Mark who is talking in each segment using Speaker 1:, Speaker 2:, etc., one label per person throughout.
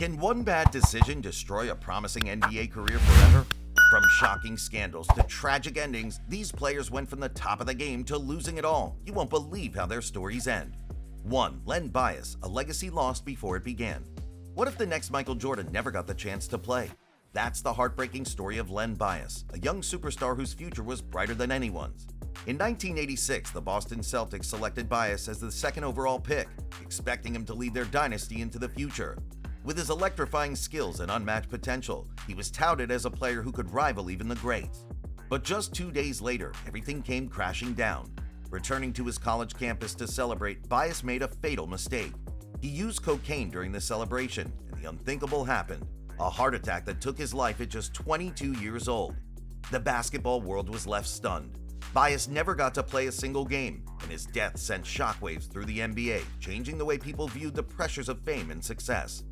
Speaker 1: Can one bad decision destroy a promising NBA career forever? From shocking scandals to tragic endings, these players went from the top of the game to losing it all. You won't believe how their stories end. 1. Len Bias, a legacy lost before it began. What if the next Michael Jordan never got the chance to play? That's the heartbreaking story of Len Bias, a young superstar whose future was brighter than anyone's. In 1986, the Boston Celtics selected Bias as the second overall pick, expecting him to lead their dynasty into the future. With his electrifying skills and unmatched potential, he was touted as a player who could rival even the greats. But just 2 days later, everything came crashing down. Returning to his college campus to celebrate, Bias made a fatal mistake. He used cocaine during the celebration, and the unthinkable happened. A heart attack that took his life at just 22 years old. The basketball world was left stunned. Bias never got to play a single game, and his death sent shockwaves through the NBA, changing the way people viewed the pressures of fame and success.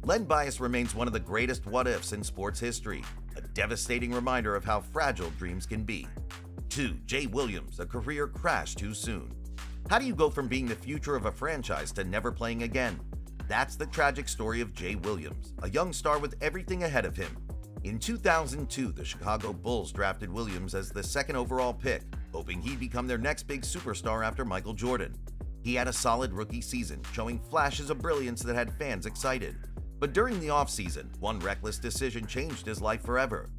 Speaker 1: Len Bias remains one of the greatest what-ifs in sports history, a devastating reminder of how fragile dreams can be. 2. Jay Williams, a career crashed too soon. How do you go from being the future of a franchise to never playing again? That's the tragic story of Jay Williams, a young star with everything ahead of him. In 2002, the Chicago Bulls drafted Williams as the second overall pick, hoping he'd become their next big superstar after Michael Jordan. He had a solid rookie season, showing flashes of brilliance that had fans excited. But during the offseason, one reckless decision changed his life forever.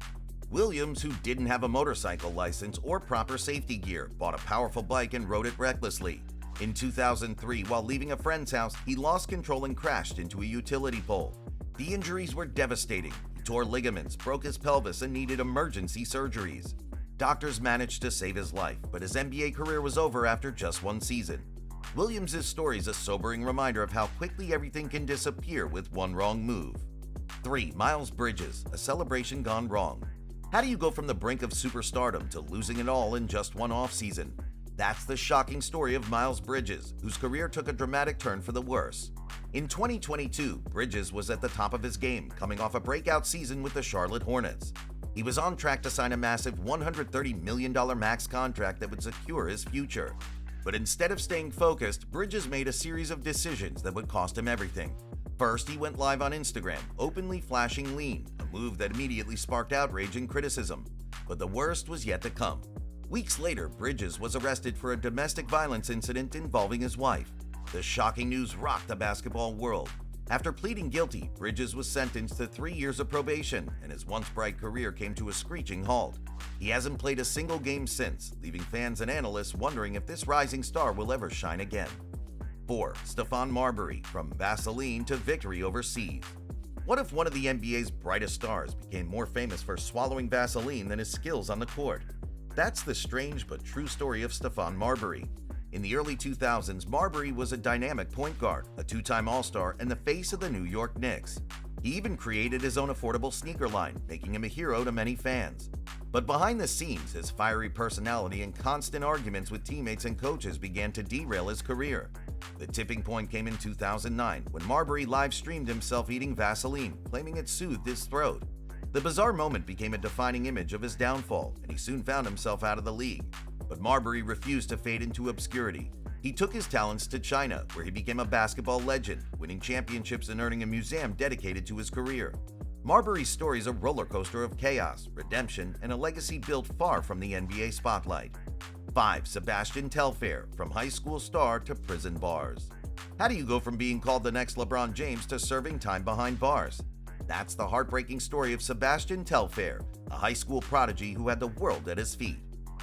Speaker 1: Williams, who didn't have a motorcycle license or proper safety gear, bought a powerful bike and rode it recklessly. In 2003, while leaving a friend's house, he lost control and crashed into a utility pole. The injuries were devastating. He tore ligaments, broke his pelvis, and needed emergency surgeries. Doctors managed to save his life, but his NBA career was over after just one season. Williams' story is a sobering reminder of how quickly everything can disappear with one wrong move. 3. Miles Bridges, a celebration gone wrong. How do you go from the brink of superstardom to losing it all in just one offseason? That's the shocking story of Miles Bridges, whose career took a dramatic turn for the worse. In 2022, Bridges was at the top of his game, coming off a breakout season with the Charlotte Hornets. He was on track to sign a massive $130 million max contract that would secure his future. But instead of staying focused, Bridges made a series of decisions that would cost him everything. First, he went live on Instagram, openly flashing lean, a move that immediately sparked outrage and criticism. But the worst was yet to come. Weeks later, Bridges was arrested for a domestic violence incident involving his wife. The shocking news rocked the basketball world. After pleading guilty, Bridges was sentenced to 3 years of probation, and his once bright career came to a screeching halt. He hasn't played a single game since, leaving fans and analysts wondering if this rising star will ever shine again. 4. Stephon Marbury, from Vaseline to victory overseas. What if one of the NBA's brightest stars became more famous for swallowing Vaseline than his skills on the court? That's the strange but true story of Stephon Marbury. In the early 2000s, Marbury was a dynamic point guard, a two-time All-Star, and the face of the New York Knicks. He even created his own affordable sneaker line, making him a hero to many fans. But behind the scenes, his fiery personality and constant arguments with teammates and coaches began to derail his career. The tipping point came in 2009, when Marbury live-streamed himself eating Vaseline, claiming it soothed his throat. The bizarre moment became a defining image of his downfall, and he soon found himself out of the league. But Marbury refused to fade into obscurity. He took his talents to China, where he became a basketball legend, winning championships and earning a museum dedicated to his career. Marbury's story is a roller coaster of chaos, redemption, and a legacy built far from the NBA spotlight. 5. Sebastian Telfair, from high school star to prison bars. How do you go from being called the next LeBron James to serving time behind bars? That's the heartbreaking story of Sebastian Telfair, a high school prodigy who had the world at his feet.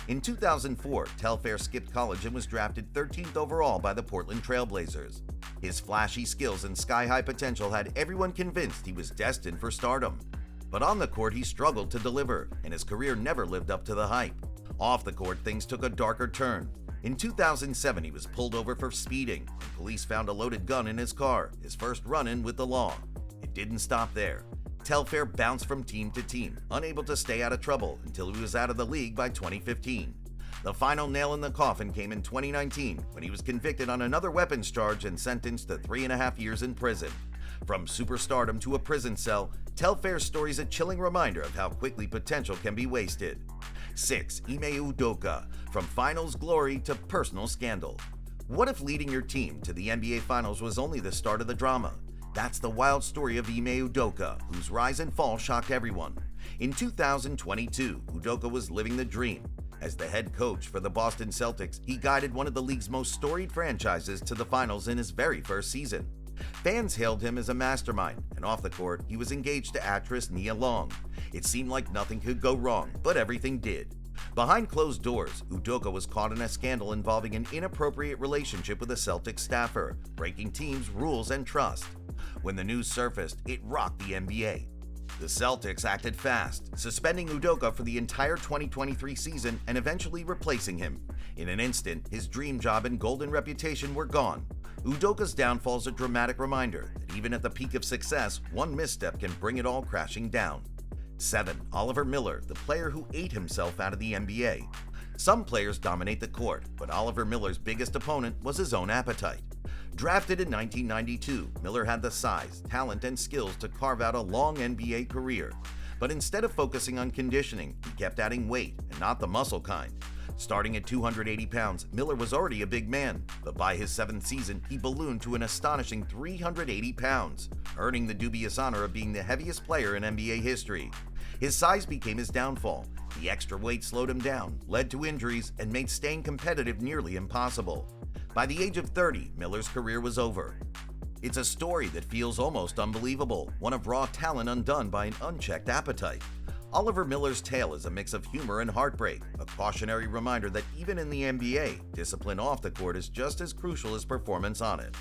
Speaker 1: In 2004, Telfair skipped college and was drafted 13th overall by the Portland Trail Blazers. His flashy skills and sky-high potential had everyone convinced he was destined for stardom. But on the court, he struggled to deliver, and his career never lived up to the hype. Off the court, things took a darker turn. In 2007, he was pulled over for speeding, and police found a loaded gun in his car, his first run-in with the law. It didn't stop there. Telfair bounced from team to team, unable to stay out of trouble until he was out of the league by 2015. The final nail in the coffin came in 2019 when he was convicted on another weapons charge and sentenced to 3.5 years in prison. From superstardom to a prison cell, Telfair's story is a chilling reminder of how quickly potential can be wasted. 6. Ime Udoka, from finals glory to personal scandal. What if leading your team to the NBA Finals was only the start of the drama? That's the wild story of Ime Udoka, whose rise and fall shocked everyone. In 2022, Udoka was living the dream. As the head coach for the Boston Celtics, he guided one of the league's most storied franchises to the finals in his very first season. Fans hailed him as a mastermind, and off the court, he was engaged to actress Nia Long. It seemed like nothing could go wrong, but everything did. Behind closed doors, Udoka was caught in a scandal involving an inappropriate relationship with a Celtics staffer, breaking teams' rules and trust. When the news surfaced, it rocked the NBA. The Celtics acted fast, suspending Udoka for the entire 2023 season and eventually replacing him. In an instant, his dream job and golden reputation were gone. Udoka's downfall is a dramatic reminder that even at the peak of success, one misstep can bring it all crashing down. 7. Oliver Miller, the player who ate himself out of the NBA. Some players dominate the court, but Oliver Miller's biggest opponent was his own appetite. Drafted in 1992, Miller had the size, talent, and skills to carve out a long NBA career. But instead of focusing on conditioning, he kept adding weight, and not the muscle kind. Starting at 280 pounds, Miller was already a big man, but by his 7th season, he ballooned to an astonishing 380 pounds, earning the dubious honor of being the heaviest player in NBA history. His size became his downfall. The extra weight slowed him down, led to injuries, and made staying competitive nearly impossible. By the age of 30, Miller's career was over. It's a story that feels almost unbelievable, one of raw talent undone by an unchecked appetite. Oliver Miller's tale is a mix of humor and heartbreak, a cautionary reminder that even in the NBA, discipline off the court is just as crucial as performance on it.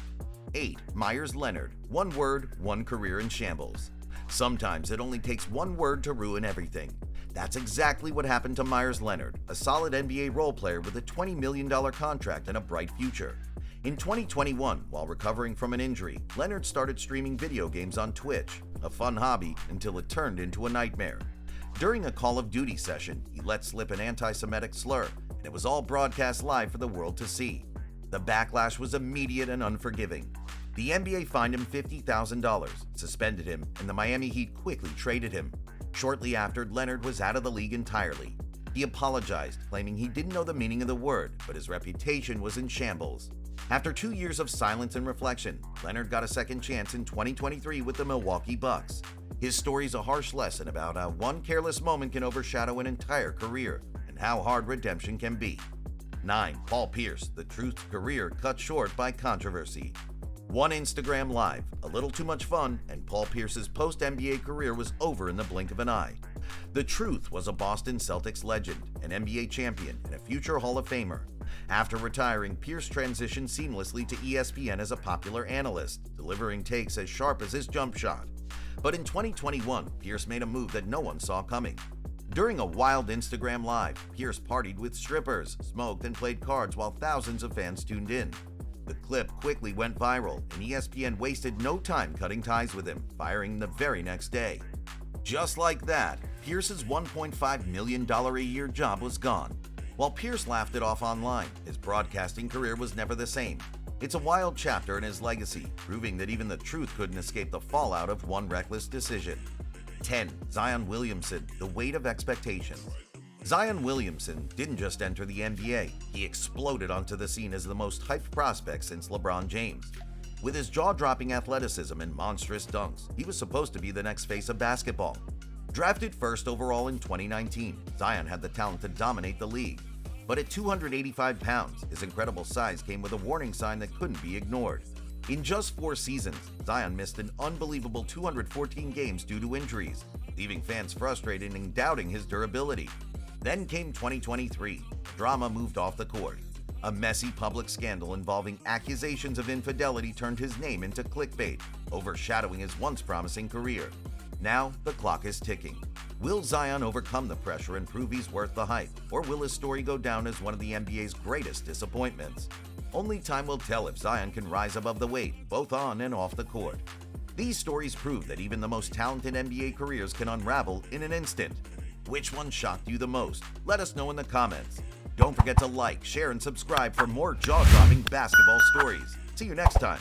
Speaker 1: 8. Meyers Leonard. One word, one career in shambles. Sometimes it only takes one word to ruin everything. That's exactly what happened to Meyers Leonard, a solid NBA role player with a $20 million contract and a bright future. In 2021, while recovering from an injury, Leonard started streaming video games on Twitch, a fun hobby until it turned into a nightmare. During a Call of Duty session, he let slip an anti-Semitic slur, and it was all broadcast live for the world to see. The backlash was immediate and unforgiving. The NBA fined him $50,000, suspended him, and the Miami Heat quickly traded him. Shortly after, Leonard was out of the league entirely. He apologized, claiming he didn't know the meaning of the word, but his reputation was in shambles. After 2 years of silence and reflection, Leonard got a second chance in 2023 with the Milwaukee Bucks. His story is a harsh lesson about how one careless moment can overshadow an entire career and how hard redemption can be. 9. Paul Pierce, the Truth's career cut short by controversy. One Instagram Live, a little too much fun, and Paul Pierce's post-NBA career was over in the blink of an eye. The Truth was a Boston Celtics legend, an NBA champion, and a future Hall of Famer. After retiring, Pierce transitioned seamlessly to ESPN as a popular analyst, delivering takes as sharp as his jump shot. But in 2021, Pierce made a move that no one saw coming. During a wild Instagram Live, Pierce partied with strippers, smoked, and played cards while thousands of fans tuned in. The clip quickly went viral, and ESPN wasted no time cutting ties with him, firing him the very next day. Just like that, Pierce's $1.5 million a year job was gone. While Pierce laughed it off online, his broadcasting career was never the same. It's a wild chapter in his legacy, proving that even the Truth couldn't escape the fallout of one reckless decision. 10. Zion Williamson, the weight of expectations. Zion Williamson didn't just enter the NBA, he exploded onto the scene as the most hyped prospect since LeBron James. With his jaw-dropping athleticism and monstrous dunks, he was supposed to be the next face of basketball. Drafted first overall in 2019, Zion had the talent to dominate the league. But at 285 pounds, his incredible size came with a warning sign that couldn't be ignored. In just 4 seasons, Zion missed an unbelievable 214 games due to injuries, leaving fans frustrated and doubting his durability. Then came 2023. Drama moved off the court. A messy public scandal involving accusations of infidelity turned his name into clickbait, overshadowing his once promising career. Now, the clock is ticking. Will Zion overcome the pressure and prove he's worth the hype, or will his story go down as one of the NBA's greatest disappointments? Only time will tell if Zion can rise above the weight, both on and off the court. These stories prove that even the most talented NBA careers can unravel in an instant. Which one shocked you the most? Let us know in the comments. Don't forget to like, share, and subscribe for more jaw-dropping basketball stories. See you next time.